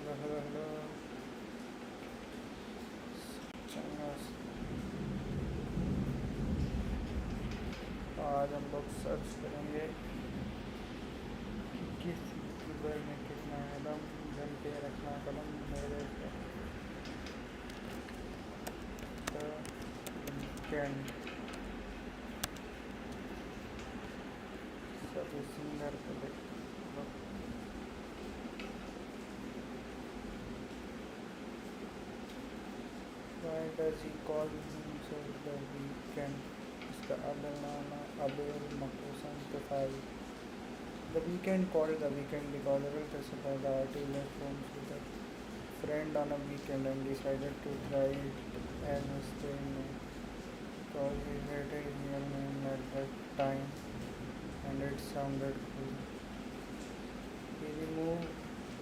hello. चंगा आज हम लोग सर्च करेंगे कि किस कीवर्ड में कितना है दम घंटे रखना कलम मेरे वीकेंड सभी सिंगर को देख Why does he call himself the weekend? Is the Abel Makusan Tefari. The weekend called the weekend because Abel testified the artist left home with a friend on a weekend and decided to try it as his staying name because he hated his real name at that time and it sounded cool. He removed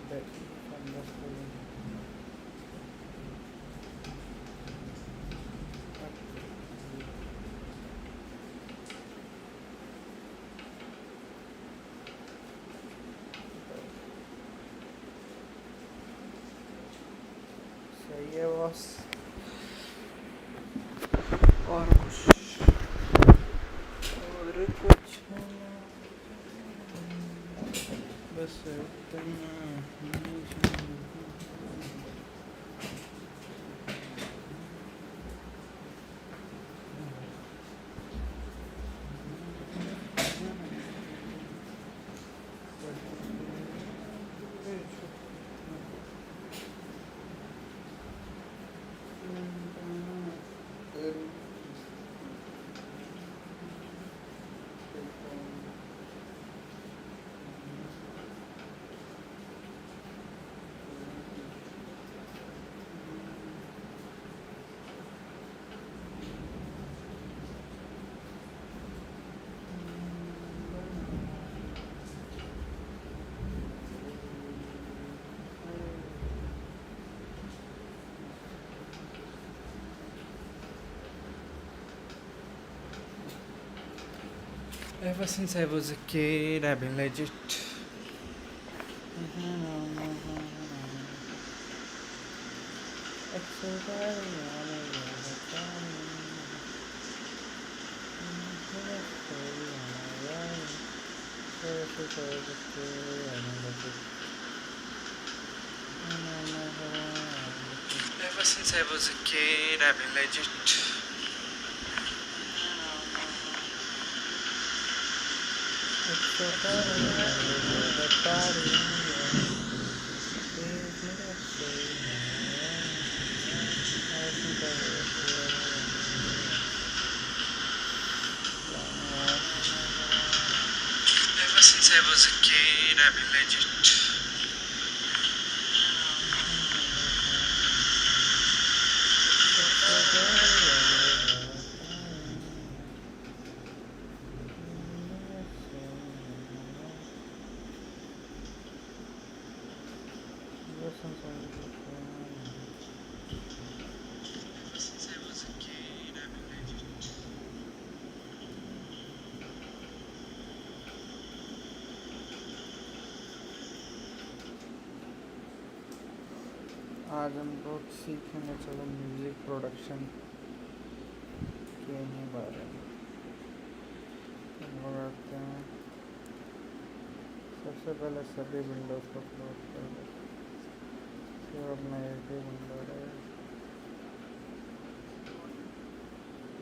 the E from the spelling. सही है boss और कुछ बस इतना Ever since I was a kid, I've been legit. Ever since I was a kid, I've been legit. Ever since I was a kid, I've been legit. आज हम लोग सीखेंगे चलो म्यूज़िक प्रोडक्शन के ही बारे में करते हैं। सबसे पहले सभी विंडोज़ को क्लोज कर दो, फिर अपना एक ही विंडो है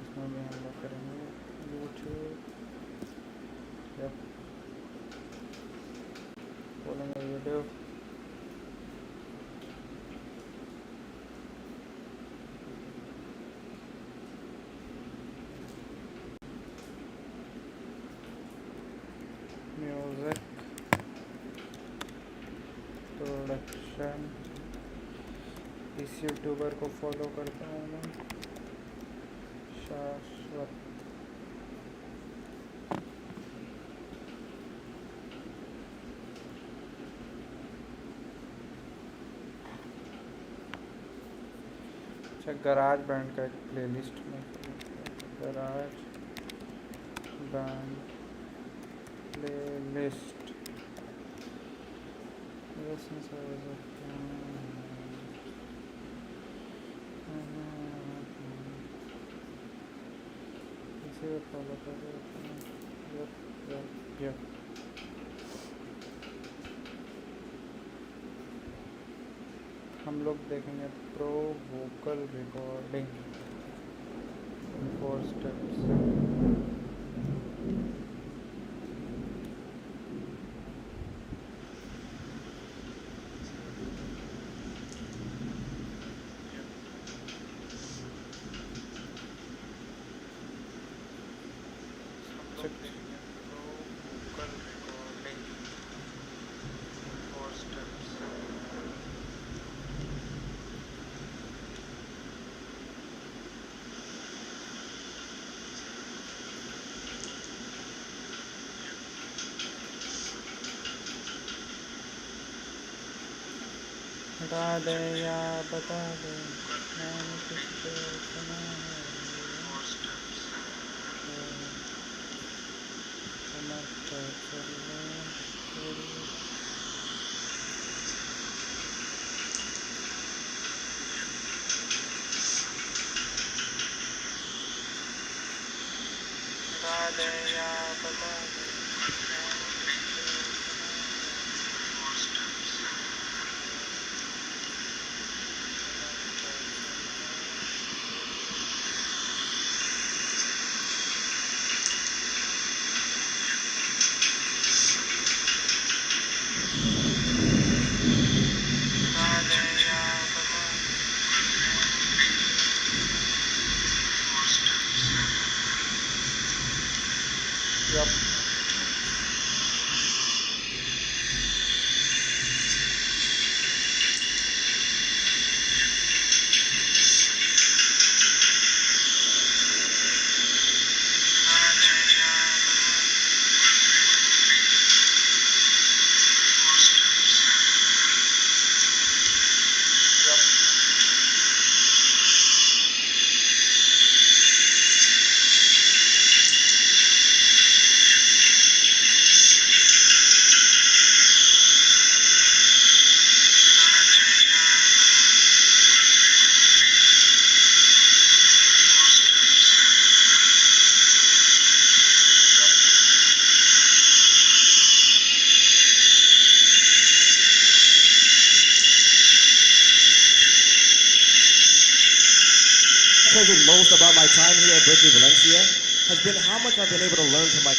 इसमें भी हम लोग करेंगे यूट्यूब बोलेंगे वीडियो म्यूज़िक प्रोडक्शन। इस यूट्यूबर को फॉलो करता हूँ मैं, शाश्वत। अच्छा, गराज बैंड का एक प्लेलिस्ट में garage band playlist. Share follow करें। Yup yup yup. हम लोग देखेंगे प्रो वोकल रिकॉर्डिंग 4 स्टेप्स। बता दे या बता दे, मैंने तुझको सुना है, समझ कर चलने तेरी। बता दे या बता दे, Yep. Treasured most about my time here at Berkeley Valencia has been how much I've been able to learn from my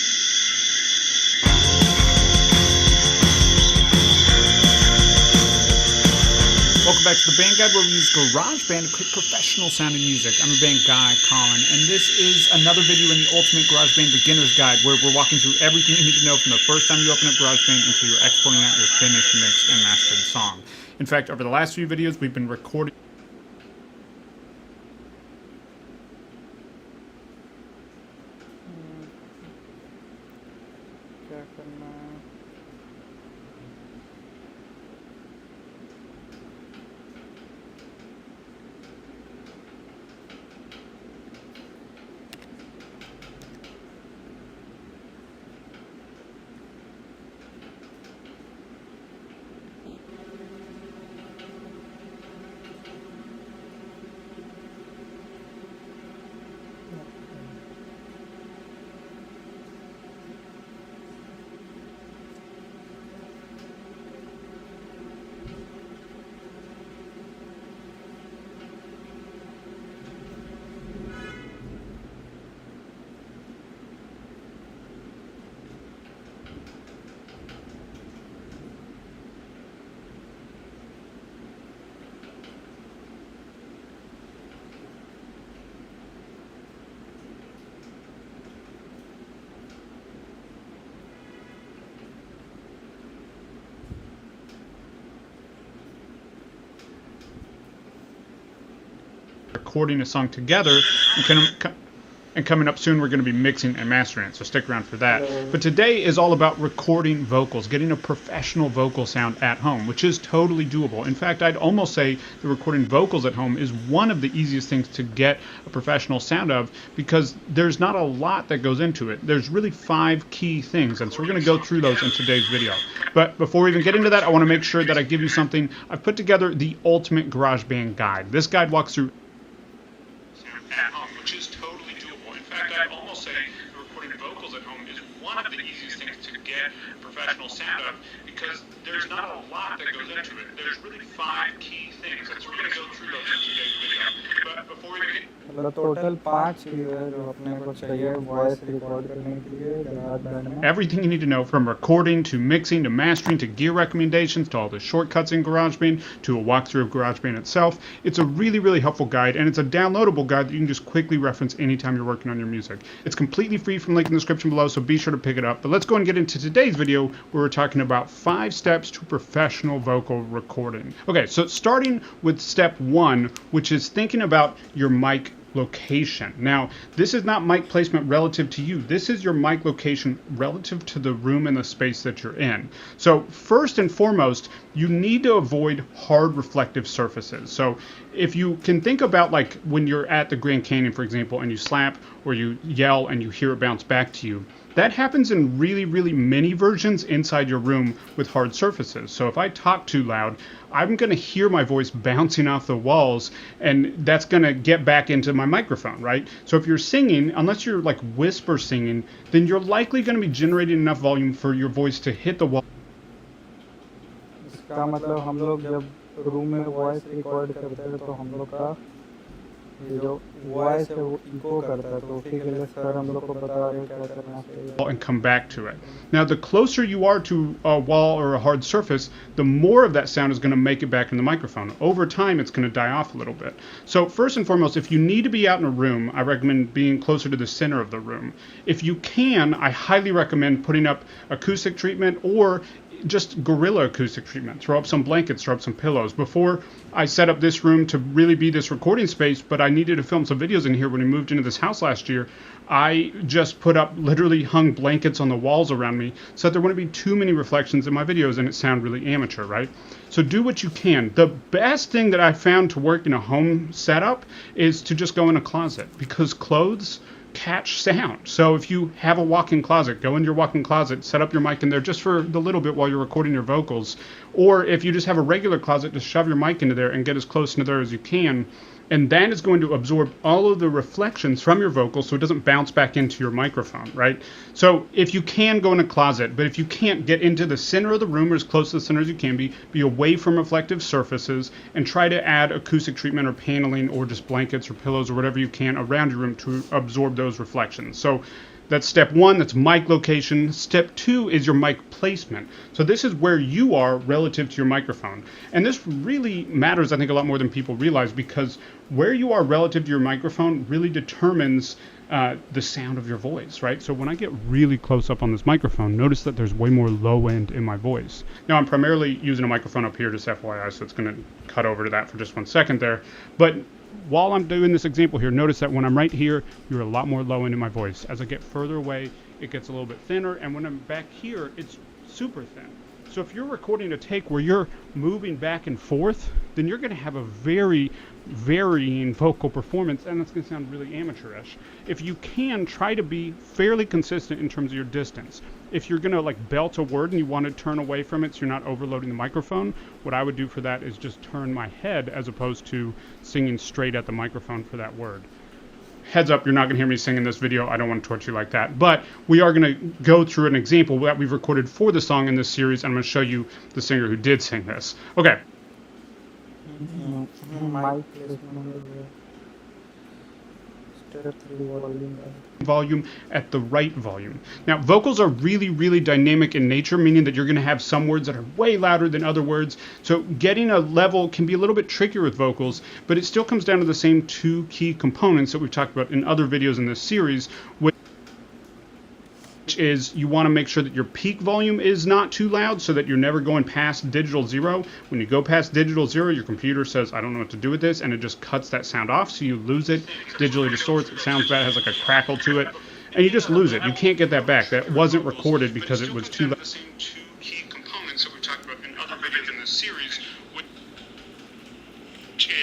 Welcome back to the Band Guide, where we use GarageBand to create professional sounding music. I'm your band guy, Colin, and this is another video in the Ultimate GarageBand Beginner's Guide, where we're walking through everything you need to know from the first time you open up GarageBand until you're exporting out your finished, mixed, and mastered song. In fact, over the last few videos, we've been recording क्या करना है? recording a song together, and coming up soon we're going to be mixing and mastering it, so stick around for that. But today is all about recording vocals, getting a professional vocal sound at home, which is totally doable. In fact, I'd almost say that recording vocals at home is one of the easiest things to get a professional sound of, because there's not a lot that goes into it. There's really 5 key things, and so we're going to go through those in today's video. But before we even get into that, I want to make sure that I give you something. I've put together the Ultimate GarageBand Guide. This guide walks through at home, which is totally doable. In fact, I'd almost say get professional sound of, because there's not a lot that goes into it. There's really 5 key things, and so we're going to go through those in today's video. But before we begin, मतलब total 5 चीज़ है जो अपने को चाहिए voice record करने के लिए GarageBand में. everything you need to know, from recording to mixing to mastering to gear recommendations to all the shortcuts in GarageBand to a walkthrough of GarageBand itself. It's a really, really helpful guide, and it's a downloadable guide that you can just quickly reference anytime you're working on your music. It's completely free from the link in the description below, so be sure to pick it up. But let's go and get into today's video where we're talking about 5 steps to professional vocal recording. Okay, so starting with step 1, which is thinking about your mic location. Now, this is not mic placement relative to you. This is your mic location relative to the room and the space that you're in. So first and foremost, you need to avoid hard reflective surfaces. So if you can think about like when you're at the Grand Canyon, for example, and you slap or you yell and you hear it bounce back to you, that happens in really, really many versions inside your room with hard surfaces. So if I talk too loud, I'm going to hear my voice bouncing off the walls, and that's going to get back into my microphone, right? So if you're singing, unless you're like whisper singing, then you're likely going to be generating enough volume for your voice to hit the wall. इसका मतलब हम लोग जब room में voice record करते हैं तो हम लोग का ये जो वॉइस है वो इको करता है, तो उसी के लिए सर हम लोग को बता रहे हैं क्या करना चाहिए. And come back to it. Now, the closer you are to a wall or a hard surface, the more of that sound is going to make it back in the microphone. Over time, it's going to die off a little bit. So first and foremost, if you need to be out in a room, I recommend being closer to the center of the room. If you can, I highly recommend putting up acoustic treatment or just guerrilla acoustic treatment. Throw up some blankets, throw up some pillows. Before I set up this room to really be this recording space, but I needed to film some videos in here when we moved into this house last year, I just put up, literally hung blankets on the walls around me so that there wouldn't be too many reflections in my videos and it sound really amateur, right? So do what you can. The best thing that I found to work in a home setup is to just go in a closet, because clothes catch sound. So if you have a walk-in closet, go into your walk-in closet, set up your mic in there just for the little bit while you're recording your vocals. Or if you just have a regular closet, just shove your mic into there and get as close to there as you can. And that is going to absorb all of the reflections from your vocals so it doesn't bounce back into your microphone, right? So if you can, go in a closet, but if you can't, get into the center of the room or as close to the center as you can be away from reflective surfaces, and try to add acoustic treatment or paneling or just blankets or pillows or whatever you can around your room to absorb those reflections. So that's step 1, that's mic location. Step 2 is your mic placement. So this is where you are relative to your microphone. And this really matters, I think, a lot more than people realize, because where you are relative to your microphone really determines the sound of your voice, right? So when I get really close up on this microphone, notice that there's way more low end in my voice. Now, I'm primarily using a microphone up here, just FYI, so it's going to cut over to that for just 1 second there. But while I'm doing this example here, notice that when I'm right here, you're a lot more low end in my voice. As I get further away, it gets a little bit thinner, and when I'm back here, it's super thin. So if you're recording a take where you're moving back and forth, then you're going to have a very varying vocal performance, and it's going to sound really amateurish. If you can, try to be fairly consistent in terms of your distance. If you're going to like belt a word and you want to turn away from it so you're not overloading the microphone, what I would do for that is just turn my head as opposed to singing straight at the microphone for that word. Heads up, you're not going to hear me sing in this video. I don't want to torture you like that. But we are going to go through an example that we've recorded for the song in this series, and I'm going to show you the singer who did sing this. Okay. Mic placement है. Step 3 volume. Volume at the right volume. Now, vocals are really, really dynamic in nature, meaning that you're going to have some words that are way louder than other words. So getting a level can be a little bit trickier with vocals, but it still comes down to the same 2 key components that we've talked about in other videos in this series, which is you want to make sure that your peak volume is not too loud so that you're never going past digital 0. When you go past digital 0, your computer says, I don't know what to do with this, and it just cuts that sound off, so you lose it, digitally distorts, it sounds bad, has like a crackle to it, and you just lose it. You can't get that back. That wasn't recorded because it was too loud. The same 2 key components that we've talked about in other videos in this series, which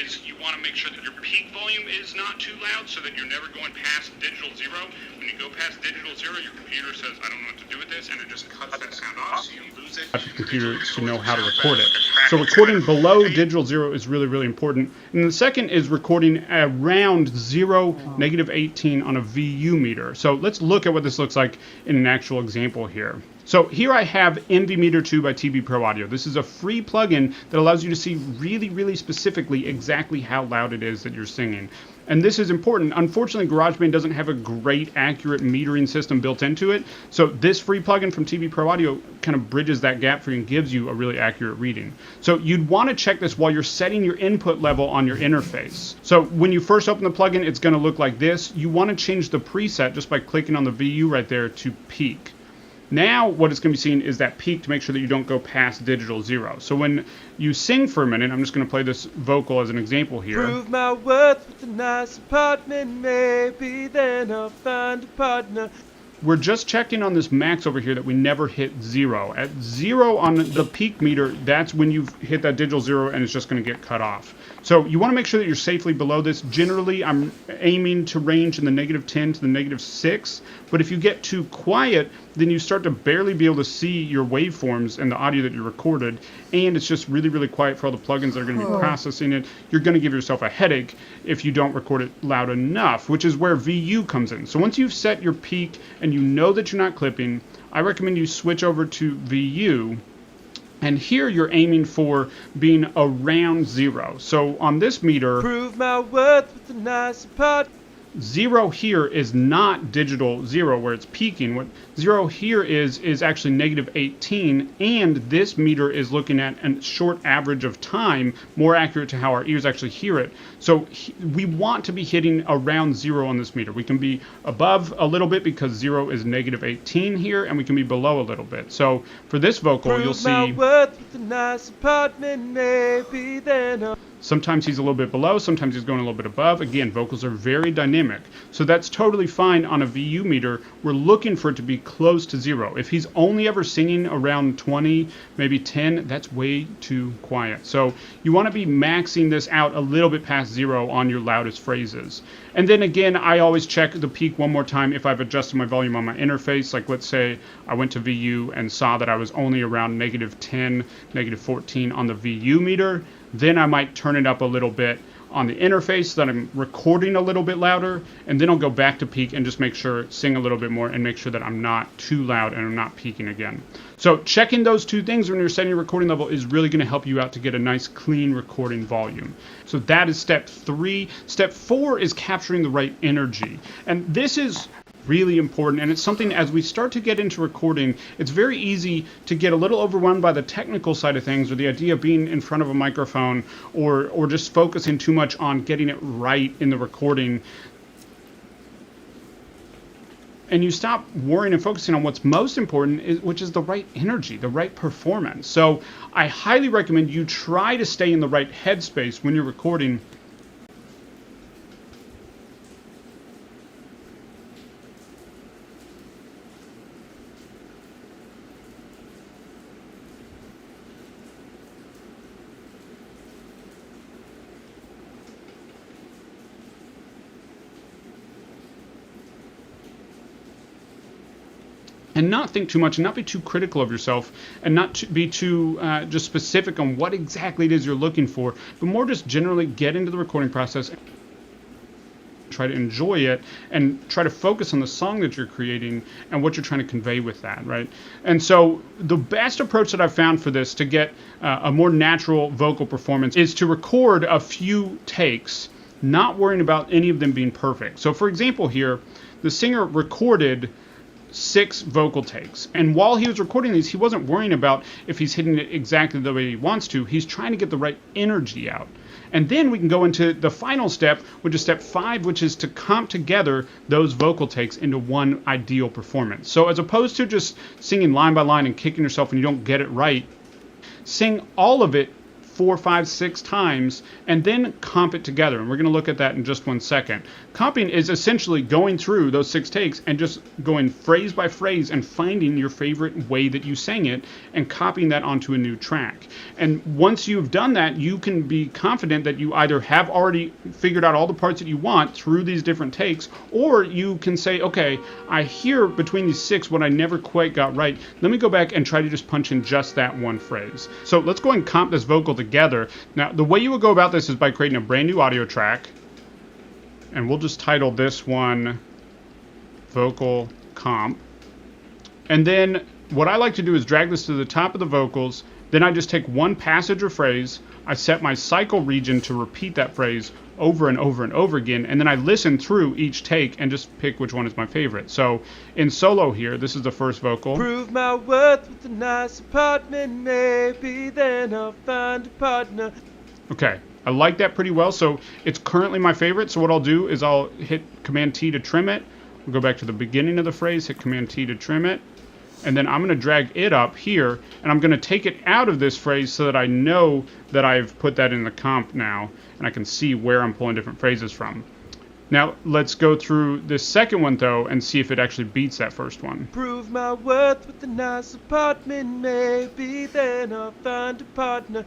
is you want to make sure that your peak volume is not too loud so that you're never going past digital 0. When you go past digital 0, your computer says, I don't know what to do with this, and it just cuts that sound off, so you lose it. Your computer to know how to record it. So recording below digital 0 is really, really important. And the second is recording around 0, -18 on a VU meter. So let's look at what this looks like in an actual example here. So here I have NV Meter 2 by TB Pro Audio. This is a free plugin that allows you to see really, really specifically exactly how loud it is that you're singing. And this is important. Unfortunately, GarageBand doesn't have a great accurate metering system built into it. So this free plugin from TB Pro Audio kind of bridges that gap for you and gives you a really accurate reading. So you'd want to check this while you're setting your input level on your interface. So when you first open the plugin, it's going to look like this. You want to change the preset just by clicking on the VU right there to peak. Now what it's going to be seeing is that peak to make sure that you don't go past digital 0. So when you sing for a minute, I'm just going to play this vocal as an example here. Prove my worth with a nice apartment, maybe then I'll find a partner. We're just checking on this max over here that we never hit 0. At 0 on the peak meter, that's when you've hit that digital 0 and it's just going to get cut off. So you want to make sure that you're safely below this. Generally, I'm aiming to range in the -10 to the -6. But if you get too quiet, then you start to barely be able to see your waveforms and the audio that you recorded. And it's just really, really quiet for all the plugins that are going to be processing it. You're going to give yourself a headache if you don't record it loud enough, which is where VU comes in. So once you've set your peak and you know that you're not clipping, I recommend you switch over to VU. And here you're aiming for being around 0. So on this meter, Prove my worth with a nice apartment. 0 here is not digital 0 where it's peaking. What 0 here is actually -18, and this meter is looking at a short average of time, more accurate to how our ears actually hear it. So we want to be hitting around 0 on this meter. We can be above a little bit because 0 is -18 here, and we can be below a little bit. So for this vocal, you'll Prove my see worth with a nice apartment, maybe then I'll. sometimes he's a little bit below, sometimes he's going a little bit above. Again, vocals are very dynamic. So that's totally fine on a VU meter. We're looking for it to be close to 0. If he's only ever singing around 20, maybe 10, that's way too quiet. So you want to be maxing this out a little bit past 0 on your loudest phrases. And then again, I always check the peak one more time if I've adjusted my volume on my interface. Like let's say I went to VU and saw that I was only around -10, -14 on the VU meter. Then I might turn it up a little bit on the interface so that I'm recording a little bit louder, and then I'll go back to peak and just make sure, sing a little bit more and make sure that I'm not too loud and I'm not peaking again. So checking those two things when you're setting your recording level is really going to help you out to get a nice clean recording volume. So that is step 3. Step 4 is capturing the right energy. And this is really important, and it's something as we start to get into recording, it's very easy to get a little overwhelmed by the technical side of things, or the idea of being in front of a microphone, or just focusing too much on getting it right in the recording, and you stop worrying and focusing on what's most important, which is the right energy, the right performance. So I highly recommend you try to stay in the right headspace when you're recording. And not think too much, and not be too critical of yourself, and not be too just specific on what exactly it is you're looking for, but more just generally get into the recording process, try to enjoy it, and try to focus on the song that you're creating and what you're trying to convey with that, right? And so the best approach that I've found for this to get a more natural vocal performance is to record a few takes, not worrying about any of them being perfect. So for example here, the singer recorded 6 vocal takes, and while he was recording these, he wasn't worrying about if he's hitting it exactly the way he wants to. He's trying to get the right energy out. And then we can go into the final step, which is step 5, which is to comp together those vocal takes into one ideal performance. So as opposed to just singing line by line and kicking yourself when you don't get it right, sing all of it 4, 5, 6 times, and then comp it together. And we're going to look at that in just 1 second. Comping is essentially going through those 6 takes and just going phrase by phrase and finding your favorite way that you sang it and copying that onto a new track. And once you've done that, you can be confident that you either have already figured out all the parts that you want through these different takes, or you can say, okay, I hear between these 6 what I never quite got right. Let me go back and try to just punch in just that one phrase. So let's go and comp this vocal together. Now, the way you would go about this is by creating a brand new audio track, and we'll just title this one Vocal Comp. And then what I like to do is drag this to the top of the vocals. Then I just take one passage or phrase, I set my cycle region to repeat that phrase over and over and over again, and then I listen through each take and just pick which one is my favorite. So in solo here, this is the first vocal. Prove my worth with a nice apartment, maybe then I'll find a partner. Okay, I like that pretty well, so it's currently my favorite. So what I'll do is I'll hit Command T to trim it. We'll go back to the beginning of the phrase, hit Command T to trim it. And then I'm going to drag it up here, and I'm going to take it out of this phrase so that I know that I've put that in the comp now, and I can see where I'm pulling different phrases from. Now, let's go through this second one, though, and see if it actually beats that first one. Prove my worth with a nice apartment, maybe then I'll find a partner.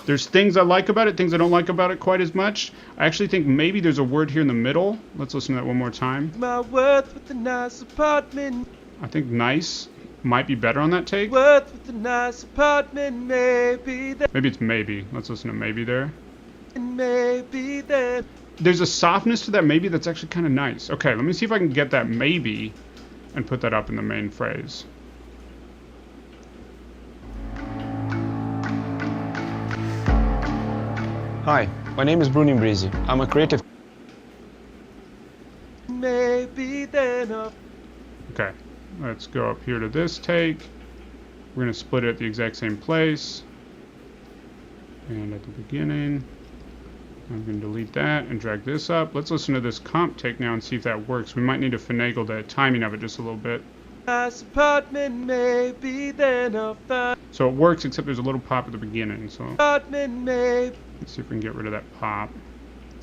There's things I like about it, things I don't like about it quite as much. I actually think maybe there's a word here in the middle. Let's listen to that one more time. My worth with a nice apartment. I think nice might be better on that take. Worth with a nice apartment, maybe then. Maybe it's maybe. Let's listen to maybe there. Maybe then. There's a softness to that maybe that's actually kind of nice. Okay, let me see if I can get that maybe and put that up in the main phrase. Hi, my name is Bruni Breezy. I'm a creative. Maybe then I'll. Okay, let's go up here to this take. We're going to split it at the exact same place. And at the beginning, I'm going to delete that and drag this up. Let's listen to this comp take now and see if that works. We might need to finagle the timing of it just a little bit. Nice apartment, maybe then I'll find. So it works, except there's a little pop at the beginning. So Apartment, maybe. let's see if we can get rid of that pop.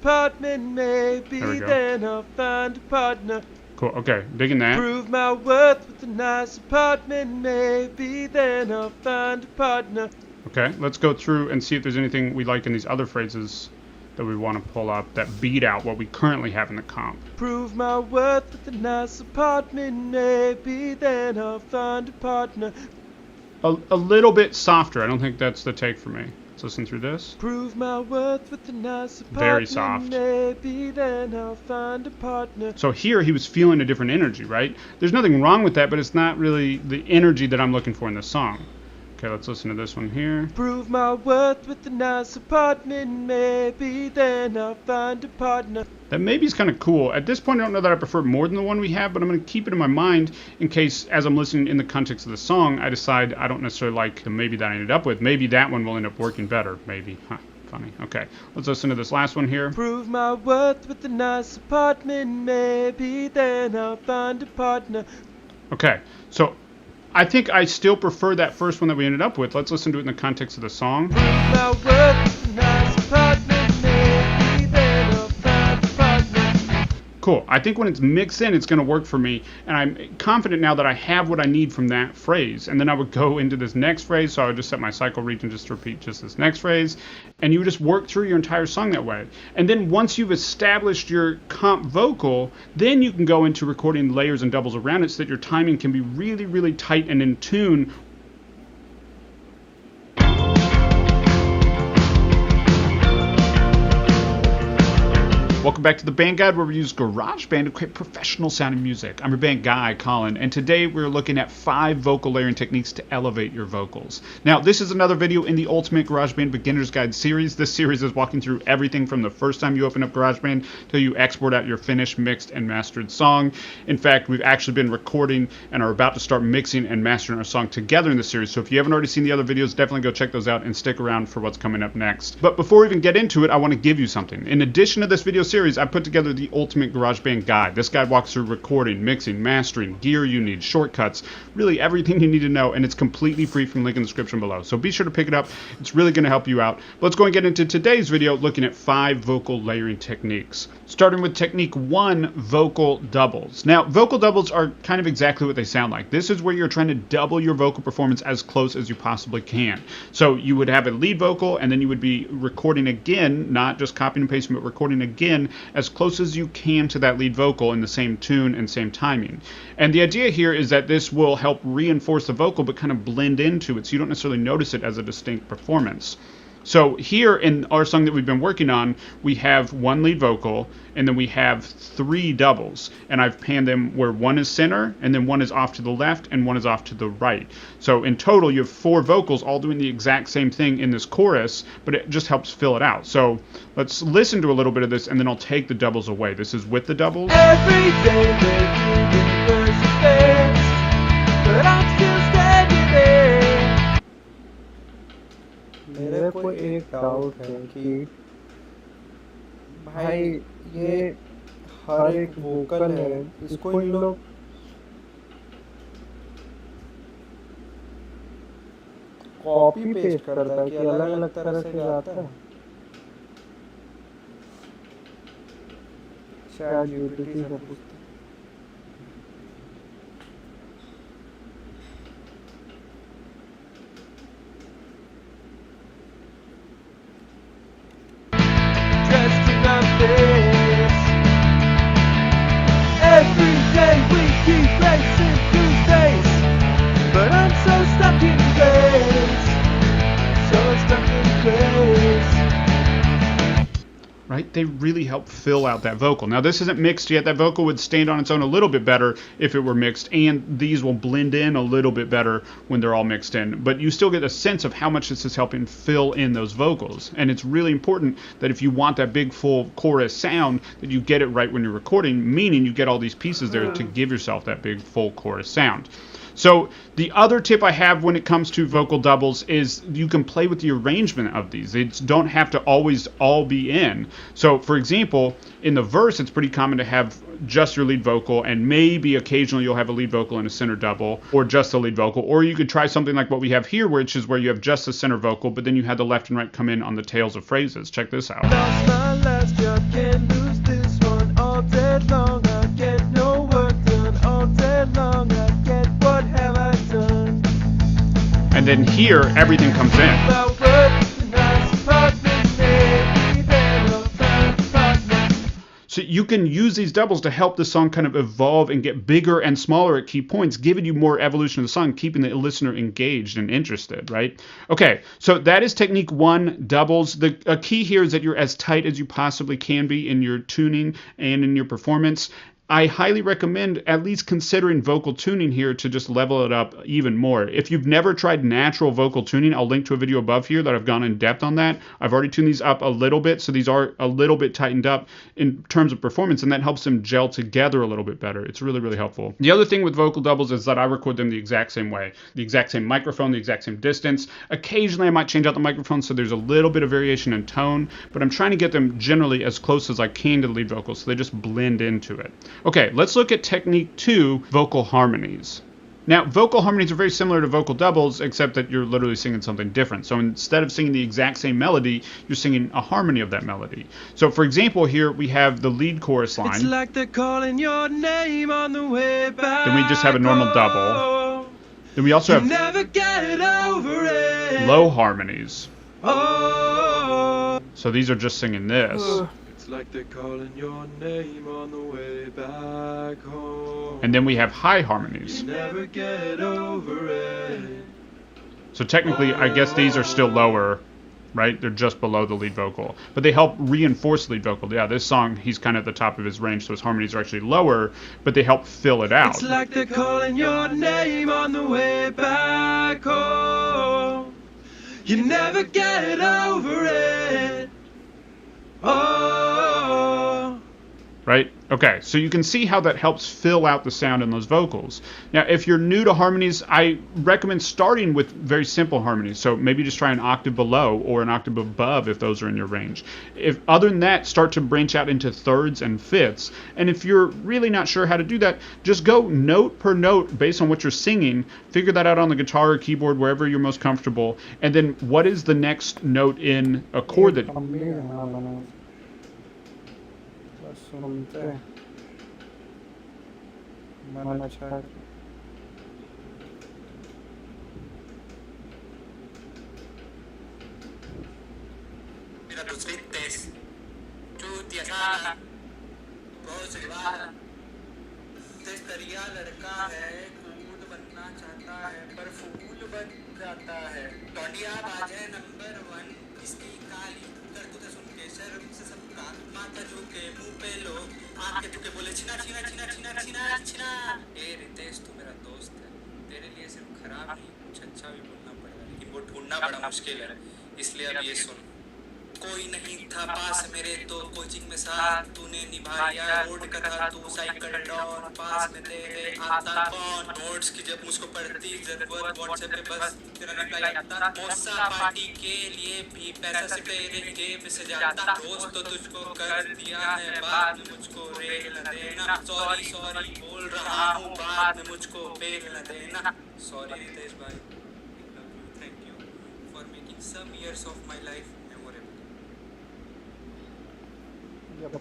Apartment, maybe There we go. then I'll find a partner. Cool, okay, digging that. Prove my worth with a nice apartment, maybe then I'll find a partner. Okay, let's go through and see if there's anything we like in these other phrases that we want to pull up that beat out what we currently have in the comp. Prove my worth with a nice apartment, maybe then I'll find a partner. A little bit softer. I don't think that's the take for me. Let's listen through this. Prove my worth with a nice apartment, Very soft. maybe then I'll find a partner. So here he was feeling a different energy, right? There's nothing wrong with that, but it's not really the energy that I'm looking for in this song. Okay, let's listen to this one here. Prove my worth with a nice apartment, maybe then I'll find a partner. That maybe is kind of cool. At this point, I don't know that I prefer more than the one we have, but I'm going to keep it in my mind in case, as I'm listening in the context of the song, I decide I don't necessarily like the maybe that I ended up with. Maybe that one will end up working better. Maybe. Huh. Funny. Okay, let's listen to this last one here. Prove my worth with a nice apartment, maybe then I'll find a partner. Okay, so I think I still prefer that first one that we ended up with. Let's listen to it in the context of the song. Prove my worth with a nice apartment, maybe then I'll find a partner. Cool. I think when it's mixed in, it's going to work for me. And I'm confident now that I have what I need from that phrase. And then I would go into this next phrase. So I would just set my cycle region just to repeat just this next phrase. And you would just work through your entire song that way. And then once you've established your comp vocal, then you can go into recording layers and doubles around it so that your timing can be really, really tight and in tune. Welcome back to the Band Guide, where we use GarageBand to create professional sounding music. I'm your band guy, Colin, and today we're looking at 5 vocal layering techniques to elevate your vocals. Now, this is another video in the Ultimate GarageBand Beginner's Guide series. This series is walking through everything from the first time you open up GarageBand till you export out your finished, mixed, and mastered song. In fact, we've actually been recording and are about to start mixing and mastering our song together in the series. So if you haven't already seen the other videos, definitely go check those out and stick around for what's coming up next. But before we even get into it, I want to give you something. In addition to this video series, series, I put together the Ultimate GarageBand Guide. This guide walks through recording, mixing, mastering, gear you need, shortcuts, really everything you need to know, and it's completely free from the link in the description below. So be sure to pick it up. It's really going to help you out. But let's go and get into today's video looking at 5 vocal layering techniques. Starting with technique 1, vocal doubles. Now, vocal doubles are kind of exactly what they sound like. This is where you're trying to double your vocal performance as close as you possibly can. So you would have a lead vocal, and then you would be recording again, not just copying and pasting, but recording again as close as you can to that lead vocal in the same tune and same timing. And the idea here is that this will help reinforce the vocal but kind of blend into it, so you don't necessarily notice it as a distinct performance. So here in our song that we've been working on, we have 1 lead vocal, and then we have 3 doubles. And I've panned them where 1 is center, and then 1 is off to the left, and 1 is off to the right. So in total, you have 4 vocals all doing the exact same thing in this chorus, but it just helps fill it out. So let's listen to a little bit of this, and then I'll take the doubles away. This is with the doubles. Every day the universe fades, but I'm still standing there. मेरे को एक doubt है कि भाई ये हर एक vocal है, इसको इन लोग कॉपी पेस्ट करता है कि अलग अलग तरह से गाता है? शायद यूटिलिटी से पूछते हैं। Dressed in our face. Every day we keep racing through space, but I'm so stuck in place, so stuck in place. Right? They really help fill out that vocal. Now, this isn't mixed yet. That vocal would stand on its own a little bit better if it were mixed, and these will blend in a little bit better when they're all mixed in. But you still get a sense of how much this is helping fill in those vocals. And it's really important that if you want that big, full chorus sound, that you get it right when you're recording, meaning you get all these pieces there to give yourself that big, full chorus sound. So the other tip I have when it comes to vocal doubles is you can play with the arrangement of these. They don't have to always all be in. So for example, in the verse, it's pretty common to have just your lead vocal, and maybe occasionally you'll have a lead vocal and a center double, or just a lead vocal. Or you could try something like what we have here, which is where you have just a center vocal, but then you have the left and right come in on the tails of phrases. Check this out. Lost my last job, can't lose this one all day long. I get no work done all day long. I get what have I done? And then here, everything comes in. Well, what a nice apartment, maybe then I'll find a partner. So you can use these doubles to help the song kind of evolve and get bigger and smaller at key points, giving you more evolution of the song, keeping the listener engaged and interested, right? Okay, so that is technique 1, doubles. A key here is that you're as tight as you possibly can be in your tuning and in your performance. I highly recommend at least considering vocal tuning here to just level it up even more. If you've never tried natural vocal tuning, I'll link to a video above here that I've gone in depth on that. I've already tuned these up a little bit, so these are a little bit tightened up in terms of performance, and that helps them gel together a little bit better. It's really, really helpful. The other thing with vocal doubles is that I record them the exact same way. The exact same microphone, the exact same distance. Occasionally I might change out the microphone so there's a little bit of variation in tone, but I'm trying to get them generally as close as I can to the lead vocal so they just blend into it. Okay, let's look at technique 2, vocal harmonies. Now, vocal harmonies are very similar to vocal doubles, except that you're literally singing something different. So instead of singing the exact same melody, you're singing a harmony of that melody. So for example, here we have the lead chorus line. It's like they're calling your name on the way back. Then we just have a normal double. Then we also have never get over it. low harmonies. Oh. So these are just singing this. It's like they're calling your name on the way back home. And then we have high harmonies. You never get over it. So technically, I guess these are still lower, right? They're just below the lead vocal. But they help reinforce the lead vocal. Yeah, this song, he's kind of at the top of his range, so his harmonies are actually lower, but they help fill it out. It's like they're calling your name on the way back home. You never get over it. Oh. Right? Okay, so you can see how that helps fill out the sound in those vocals. Now, if you're new to harmonies, I recommend starting with very simple harmonies. So maybe just try an octave below or an octave above if those are in your range. If other than that, start to branch out into thirds and fifths. And if you're really not sure how to do that, just go note per note based on what you're singing. Figure that out on the guitar or keyboard, wherever you're most comfortable. And then what is the next note in a chord that... हम भी गाना बना बस सुनते हैं मन अच्छा है मेरा दूसरी तेज चूतिया साला बहुत सही बात है तेज तरिया लड़का है कूल बनना चाहता है पर फूल बन जाता है टोडिया बाजे नंबर 1 इसकी काली करतूतें सुन के शर्म से सबका माथा झुके मुंह पे लोग आके तुके बोले छिना छिना छिना छिना छिना छिना ए रितेश तू मेरा दोस्त है तेरे लिए सिर्फ खराब नहीं कुछ अच्छा भी बोलना पड़ेगा लेकिन वो ढूंढना बड़ा मुश्किल है इसलिए अब ये सुन कोई नहीं था पास मेरे तो कोचिंग में साथ तूने निभाया रोड का था तू साइकिल डॉन पास में तेरे आता कौन नोट्स की जब मुझको पढ़ती जरूरत व्हाट्सएप पे बस तेरा रिप्लाई आता मौसा पार्टी के लिए भी पैसा से तेरे जेब से जाता रोज तो तुझको कर दिया है बाद में मुझको रेल न देना सॉरी सॉरी बोल रहा हूँ बाद में मुझको बेल न देना सॉरी रितेश भाई thank you for making some years of my life Yep.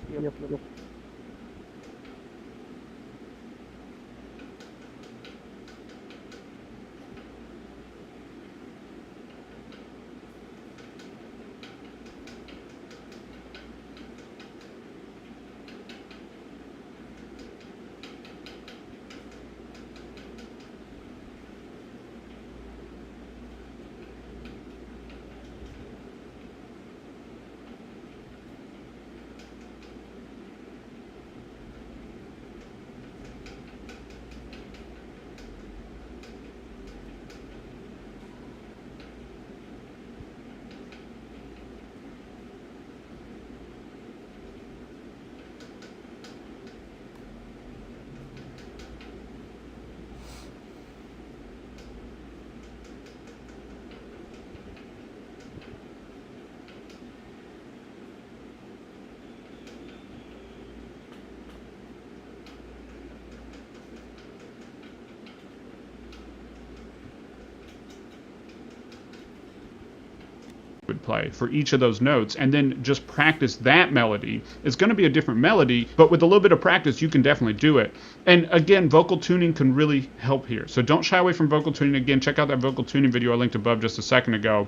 would play for each of those notes, and then just practice that melody. It's going to be a different melody, but with a little bit of practice you can definitely do it. And again, vocal tuning can really help here, so don't shy away from vocal tuning. Again, check out that vocal tuning video I linked above just a second ago.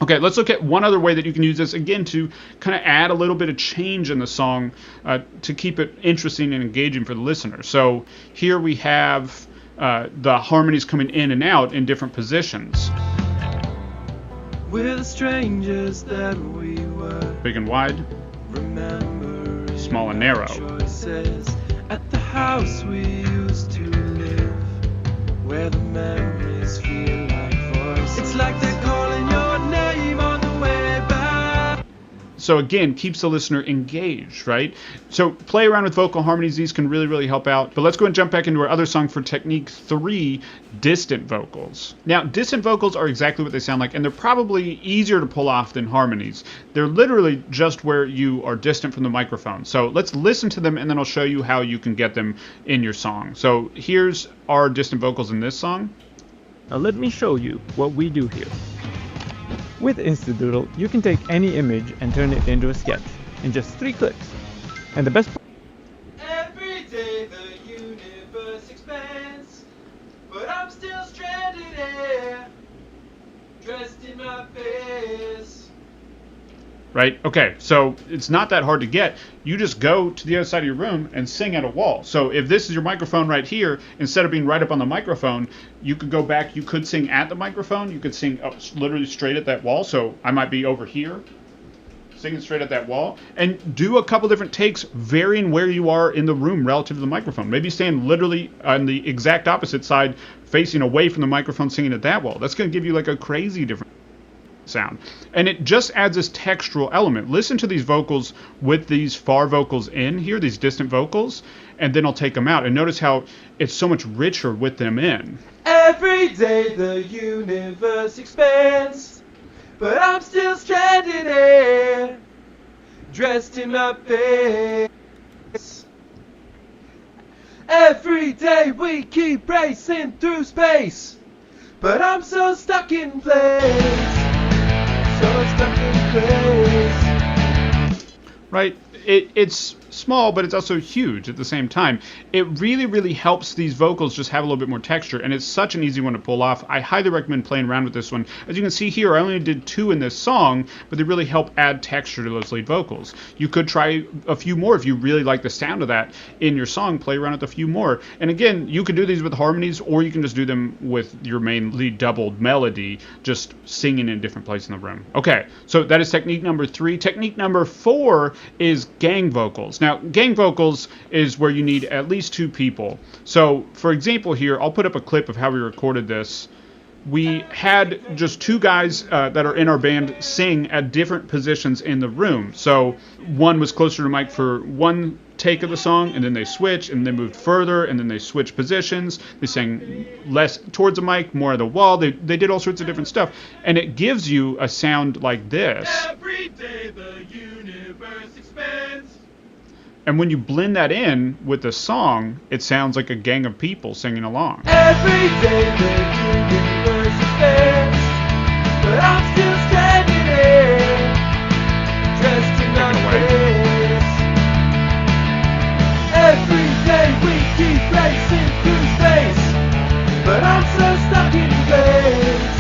Okay, let's look at one other way that you can use this, again, to kind of add a little bit of change in the song to keep it interesting and engaging for the listener. So here we have the harmonies coming in and out in different positions. We're the strangers that we were. Big and wide, Remember small and narrow. choices at the house we used to live, where the memories feel like voices. It's like they're calling your name on the way back. So again, keeps the listener engaged, right? So play around with vocal harmonies. These can really, really help out. But let's go and jump back into our other song for technique 3, distant vocals. Now, distant vocals are exactly what they sound like, and they're probably easier to pull off than harmonies. They're literally just where you are distant from the microphone. So let's listen to them, and then I'll show you how you can get them in your song. So here's our distant vocals in this song. Now let me show you what we do here. With Instadoodle, you can take any image and turn it into a sketch in just 3 clicks. And the best part, Every day the universe expands, but I'm still stranded here, dressed in my face. Right? Okay, so it's not that hard to get. You just go to the other side of your room and sing at a wall. So if this is your microphone right here, instead of being right up on the microphone, you could go back, you could sing at the microphone, you could sing up literally straight at that wall. So I might be over here, singing straight at that wall, and do a couple different takes varying where you are in the room relative to the microphone. Maybe stand literally on the exact opposite side, facing away from the microphone, singing at that wall. That's going to give you like a crazy difference. sound. And it just adds this textural element. Listen to these vocals with these far vocals in here, these distant vocals, and then I'll take them out. And notice how it's so much richer with them in. Every day the universe expands, but I'm still stranded here, dressed in my face. Every day we keep racing through space, but I'm so stuck in place, so stuck in place. Right? It's small, but it's also huge at the same time. It really, really helps these vocals just have a little bit more texture, and it's such an easy one to pull off. I highly recommend playing around with this one. As you can see here, I only did 2 in this song, but they really help add texture to those lead vocals. You could try a few more if you really like the sound of that in your song. Play around with a few more. And again, you could do these with harmonies, or you can just do them with your main lead doubled melody, just singing in a different place in the room. Okay, so that is technique number 3. Technique number 4 is gang vocals. Now, gang vocals is where you need at least 2 people. So, for example here, I'll put up a clip of how we recorded this. We had just 2 guys that are in our band sing at different positions in the room. So, one was closer to the mic for one take of the song, and then they switched, and they moved further, and then they switched positions. They sang less towards the mic, more at the wall. They did all sorts of different stuff. And it gives you a sound like this. Every day the universe expands. And when you blend that in with the song, it sounds like a gang of people singing along. Every day the universe expands, but I'm still standing here, dressed in my face. Every day we keep racing through space, but I'm so stuck in place.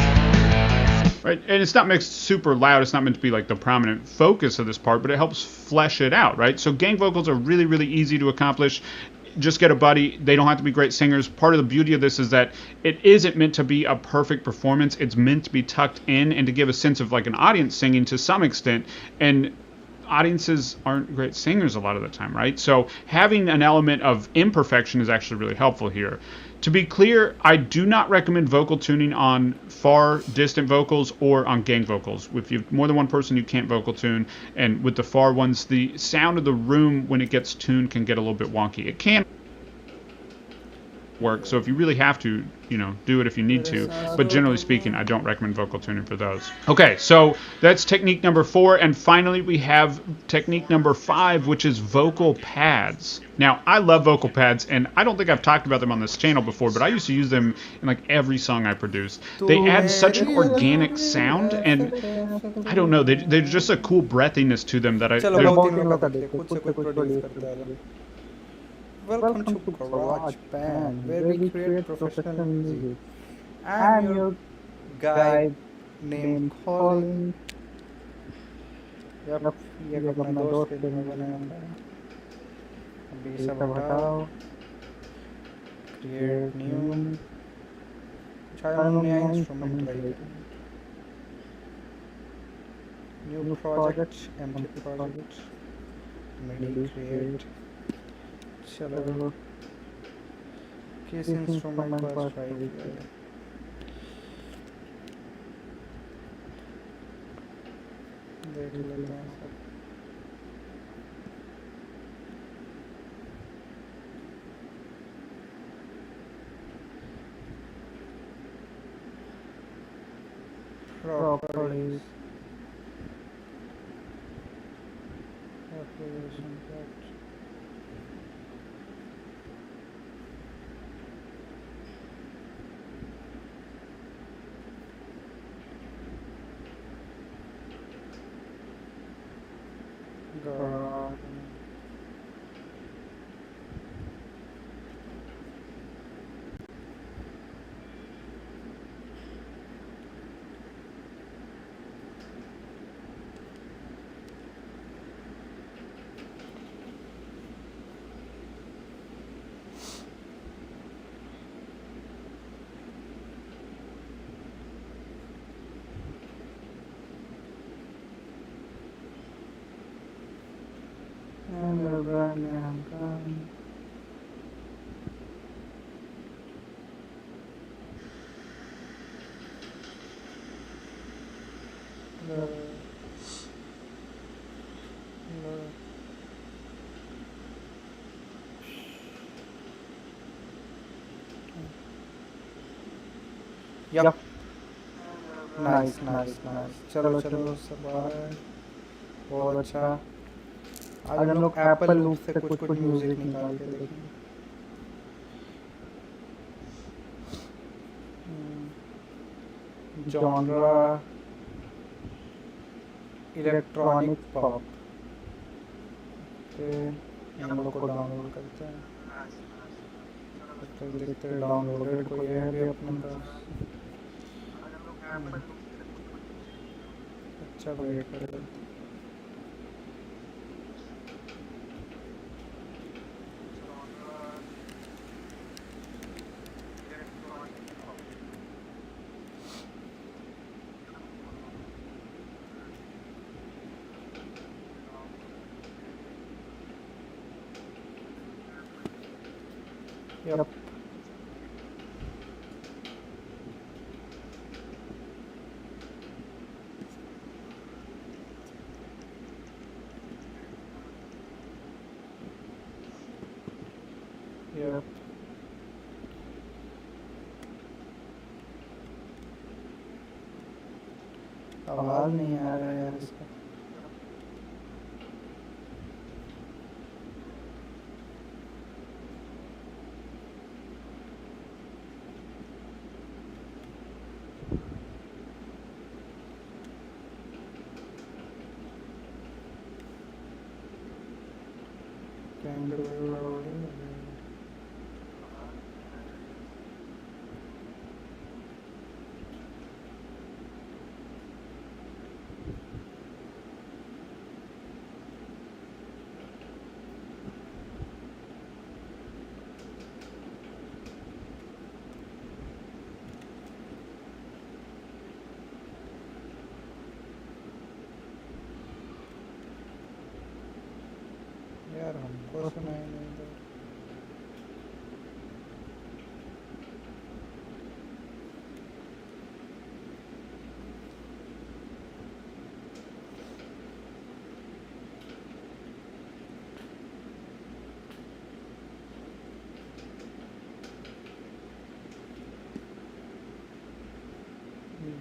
Right, and it's not mixed super loud. It's not meant to be like the prominent focus of this part, but it helps flesh it out, right? So gang vocals are really, really easy to accomplish. Just get a buddy. They don't have to be great singers. Part of the beauty of this is that it isn't meant to be a perfect performance. It's meant to be tucked in and to give a sense of like an audience singing to some extent. And audiences aren't great singers a lot of the time, right? So having an element of imperfection is actually really helpful here. To be clear, I do not recommend vocal tuning on far distant vocals or on gang vocals. If you have more than one person, you can't vocal tune. And with the far ones, the sound of the room when it gets tuned can get a little bit wonky. It can work, so if you really have to, do it if you need to, but generally speaking, I don't recommend vocal tuning for those. Okay, so that's technique number 4, and finally we have technique number 5, which is vocal pads. Now, I love vocal pads, and I don't think I've talked about them on this channel before, but I used to use them in like every song I produce. They add such an organic sound, and I don't know, they're just a cool breathiness to them that Welcome to Garage Band, where we create professional music. I'm your guide named Colin. Yep, ये अपना दोस्त के लिए बनाया है. अभी सब हटाओ. Create new. चाहे नया instrument लाइए. New project, empty project. MIDI create. चलो किस इंस्ट्रूमेंट पर ट्राई किया देख लेते हैं सब properties application pack God. the, the Yup. Nice, nice, nice. चलो चलो सब आ रहा है बहुत अच्छा. आज हम लोग एप्पल लूप से कुछ कुछ म्यूजिक निकाल के देखेंगे. Genre electronic pop. हम लोग को डाउनलोड करते हैं. तो देखते हैं डाउनलोडेड कोई है भी अपने पास. अच्छा वेट करें. Yep. Yep. आवाज नहीं आ रहा है यार इसका. यार हमको सुनाई नहीं दे.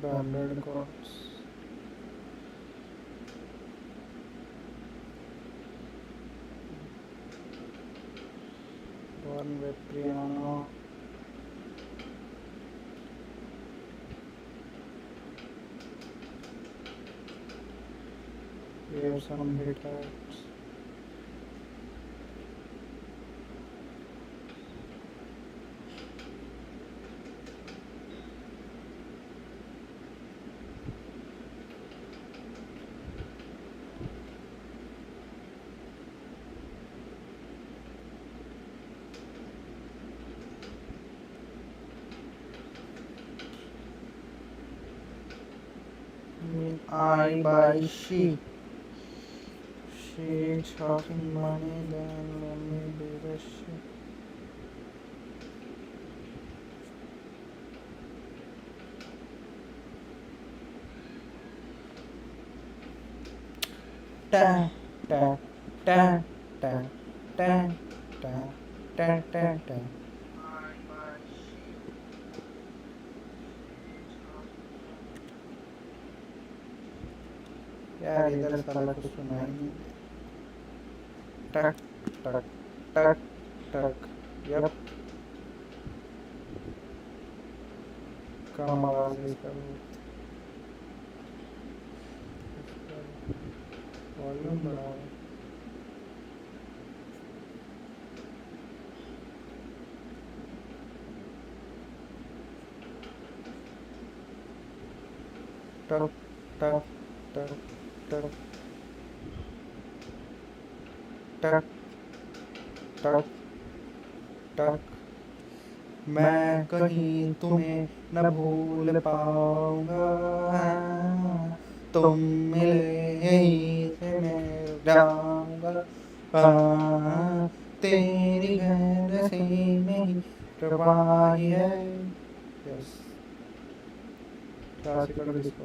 Ballad chords. One with piano. Here some guitars. I buy she. She talking money, then let me do the shit. Ta ta ta ta ta ta ta ta ta. यार इधर साला कुछ सुनाई नहीं. टक टक टक टक. यप. कम आवाज इसका. वॉल्यूम बढ़ाओ. टक टक टक टक टक टक टक. मैं कहीं तुम्हें न भूल पाऊंगा. तुम मिले यहीं से मैं जाऊंगा. तेरी गैरसी में ही रवाई है. Yes classical disco.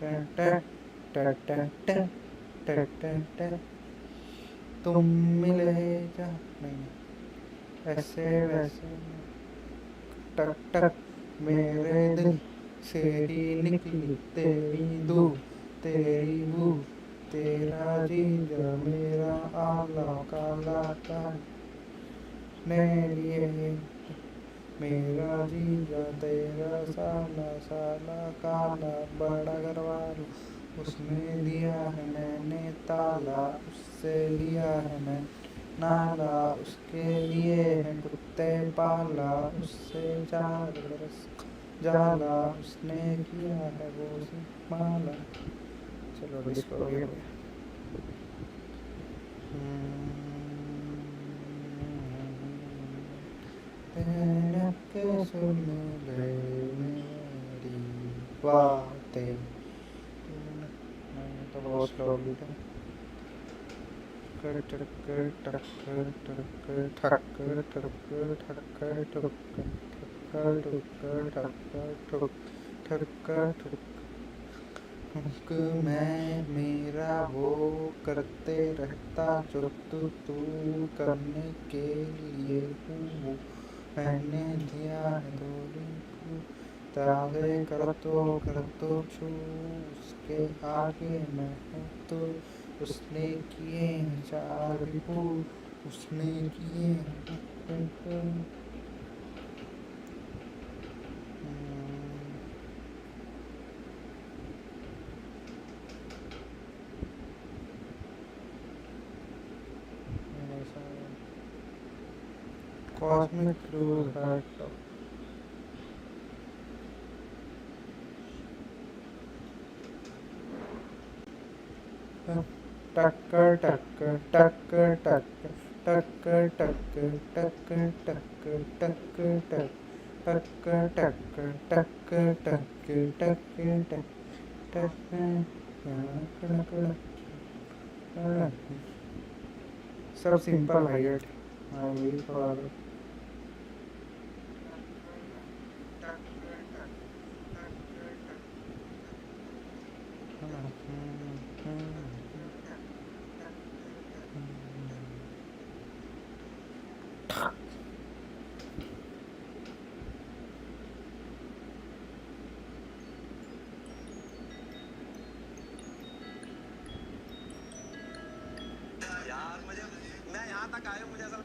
ट ट ट ट ट ट ट ट तुम मिले जा नहीं ऐसे वैसे टक टक मेरे दिल से ही निकली तेरी दू तेरी बू तेरा जीजा मेरा आला काला का मेरी मेरा जीजा तेरा साला साला काला बड़ा घरवाला उसने दिया है मैंने ताला उससे लिया है मैं नाला उसके लिए है कुत्ते पाला उससे चार बरस जाला उसने किया है वो माला। चलो डिस्को हो गया। तेरा के सुन ले मेरी बातें मैंने तो बहुत स्लोली था कर टक टक टक टक टक ठक मैं मेरा वो करते रहता जो तू करने के लिए हूँ मैंने दिया है को तावे कर तो छू उसके आगे मैं हूँ तो उसने किए चार उसने किए Cosmic Blue Heart टक्कर टक्कर टक्कर टक्कर टक्कर टक्कर टक्कर टक्कर टक्कर टक्कर टक्कर टक्कर टक्कर टक्कर टक्कर सब सिंपल हाइट यार मुझे मैं यहाँ तक आया हूँ मुझे ऐसा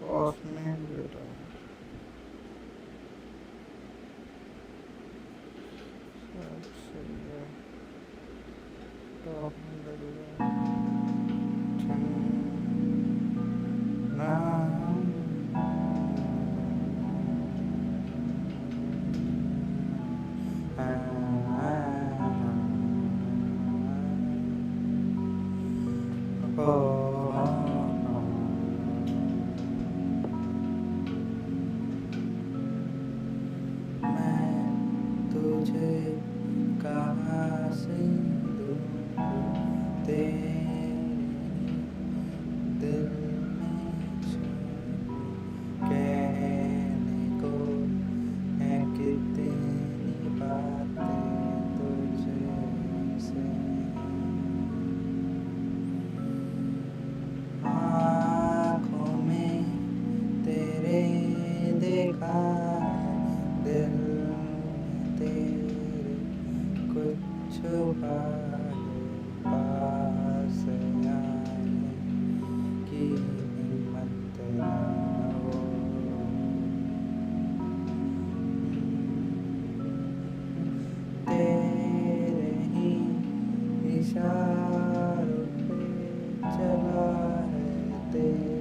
Cosmic Blue तुझे कहाँ से दूँ तेरे दिल में कहने को है कितनी बातें तुझसे आँखों में तेरे देखा दिल तेरे कुछ पास आने की हिम्मत ना हो तेरे ही इशारों पे चला है तेरे